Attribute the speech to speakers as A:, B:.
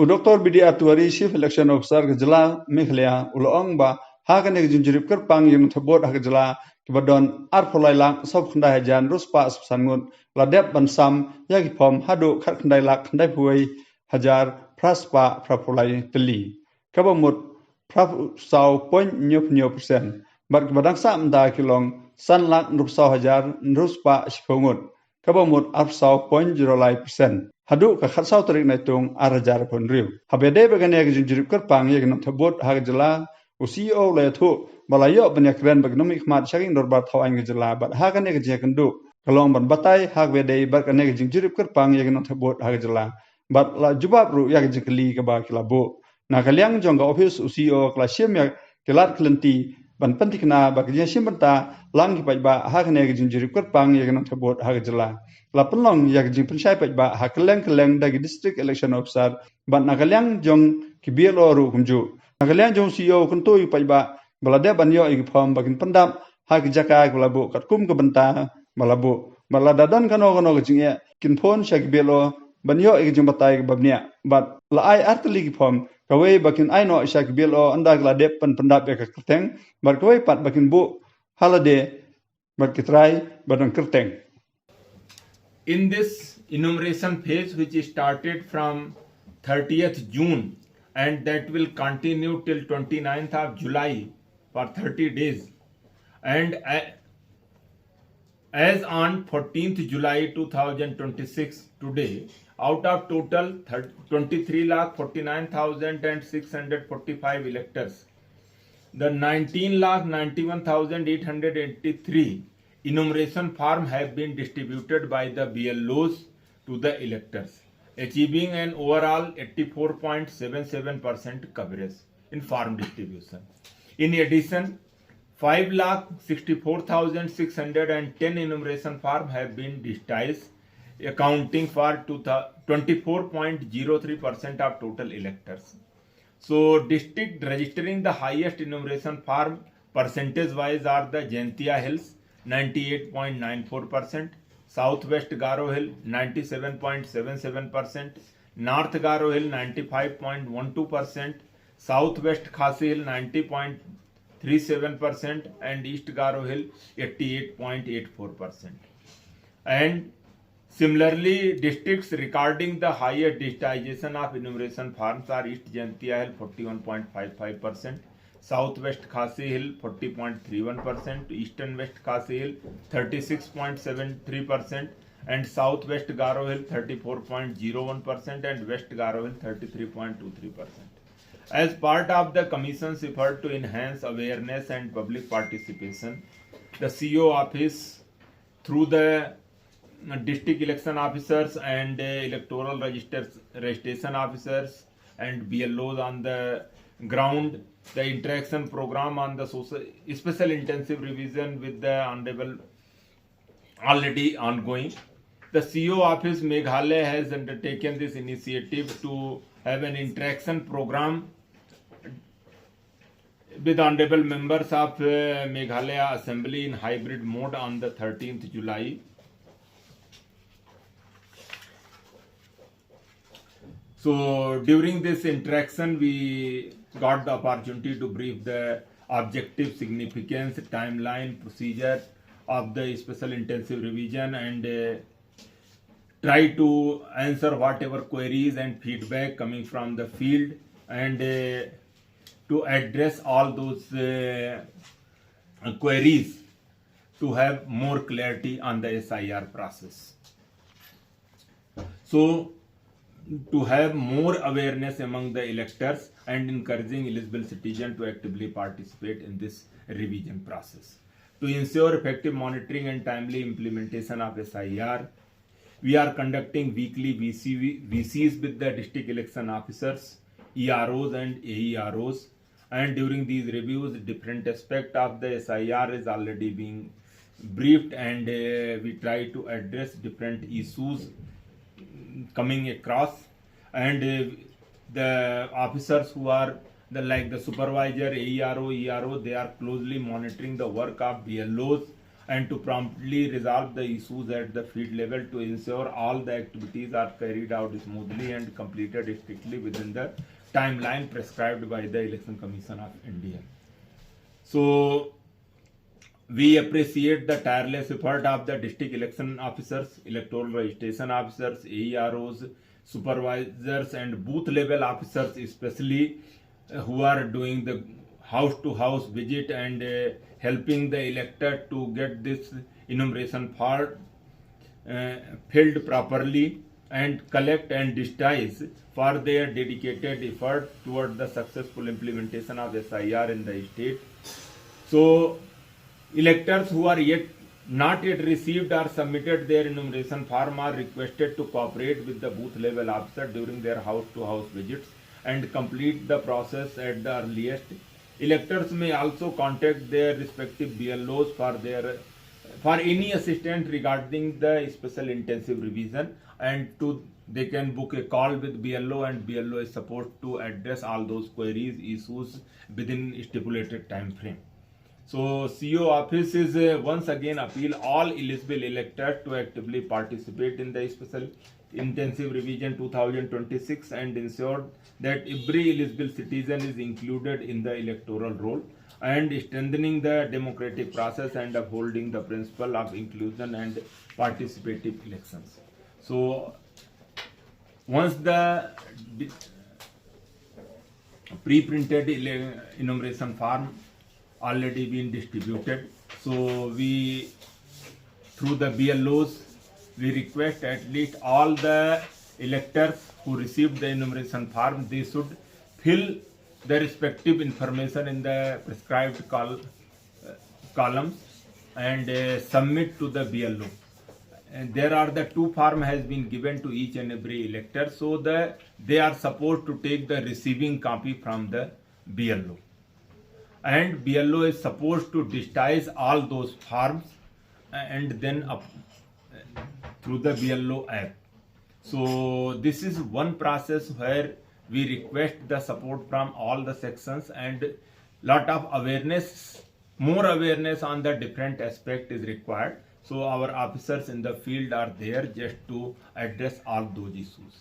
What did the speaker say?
A: Dr. BD Atwari, Chief Election Officer Gajala Mikhlea, Ulong ba Hagan Junjurip Kerpang yang terbot Hagajala Kibadon Arpolai Lang Sob Kandai Hajan Ruspa Sangun Ladep Bansam Yagipom Hadu Kat Kandai Lak Kandai Puai Hajar Praspa Prapolai Teli Kabamut Prap Sau Point Nyup Persen Bat Kibadang Sam Da Kilong San Lak Nupsau Hajar Ruspa Shikongut Kabamut Apsau Point 0% Hadu ka khatsau tarik naitung arajar pon riu. Habede bagane ke junjurip kerpang ye genam thabot hagajala CEO le thu malayo banyak kren bagnom ikmat shaking dorbar thawang gejala bat hagane ke jekendu kalong ban batai hagbede bagane ke junjurip kerpang ye genam thabot hagajala bat la jubab ru ya jekli ke ba kilabo na kalyang jongga office CEO klasim ya kelat klenti ban pentikna bagje simbenta lang ki ba hagane ke junjurip kerpang ye genam thabot hagajala la penlong yak jing pensyai paj ba hakeleng dagi district election officer ban nagalyang jong kibielo ru kumju nagalyang jong CEO kuntui paj ba balade ban yo igi phom bagin pendam ha ki jaka kulabu kat kum ke benta malabu baladadan kano jing ya kin phon sha kibielo ban yo igi jing batai babnia bat la ai artli ki phom kawe bakin ai no sha kibielo anda glade pen pendap ya kerteng bar kawe pat bakin bu halade bar kitrai badang kerteng.
B: In this enumeration phase, which started from 30th June and that will continue till 29th of July for 30 days, and as on 14th July 2026 today, out of total 23,49,645 electors, the 19,91,883 enumeration form have been distributed by the BLOs to the electors, achieving an overall 84.77% coverage in form distribution. In addition, 5,64,610 enumeration form have been digitized, accounting for 24.03% of total electors. So, district registering the highest enumeration form percentage wise are the Jaintia Hills 98.94%, Southwest Garo Hill 97.77%, North Garo Hill 95.12%, Southwest Khasi Hill 90.37% and East Garo Hill 88.84%. And similarly, districts recording the highest digitization of enumeration forms are East Jaintia Hill 41.55%, Southwest Khasi Hill 40.31%, Eastern West Khasi Hill 36.73%, and Southwest Garo Hill 34.01% and West Garo Hill 33.23%. As part of the Commission's effort to enhance awareness and public participation, the CO office through the district election officers and electoral registration officers and BLOs on the ground, the interaction program on the special intensive revision with the Honorable already ongoing. The CO office Meghalaya has undertaken this initiative to have an interaction program with honorable members of Meghalaya Assembly in hybrid mode on the 13th July. So during this interaction, we got the opportunity to brief the objective, significance, timeline, procedure of the special intensive revision and try to answer whatever queries and feedback coming from the field and to address all those queries to have more clarity on the SIR process. So to have more awareness among the electors and encouraging eligible citizens to actively participate in this revision process. To ensure effective monitoring and timely implementation of SIR, we are conducting weekly VCs with the district election officers, EROs and AEROs, and during these reviews, different aspect of the SIR is already being briefed and we try to address different issues coming across, and the officers who are like the supervisor, AERO, ERO, they are closely monitoring the work of BLOs and to promptly resolve the issues at the field level to ensure all the activities are carried out smoothly and completed strictly within the timeline prescribed by the Election Commission of India. So, we appreciate the tireless effort of the district election officers, electoral registration officers, AEROs, supervisors and booth level officers especially who are doing the house to house visit and helping the elector to get this enumeration form filled properly and collect and digitize for their dedicated effort toward the successful implementation of SIR in the state. So, electors who are not yet received or submitted their enumeration form are requested to cooperate with the booth level officer during their house to house visits and complete the process at the earliest. Electors may also contact their respective BLOs for any assistance regarding the special intensive revision, and they can book a call with BLO, and BLO is supposed to address all those queries, issues within stipulated time frame. So CO office is once again appeal all eligible electors to actively participate in the special intensive revision 2026 and ensure that every eligible citizen is included in the electoral roll, and strengthening the democratic process and upholding the principle of inclusion and participative elections. So once the pre-printed enumeration form already been distributed, so we through the BLOs we request at least all the electors who received the enumeration form, they should fill the respective information in the prescribed columns and submit to the BLO. And there are the two form has been given to each and every elector, so they are supposed to take the receiving copy from the BLO, and BLO is supposed to digitize all those forms and then through the BLO app. So this is one process where we request the support from all the sections, and lot of awareness, more awareness on the different aspect is required. So our officers in the field are there just to address all those issues.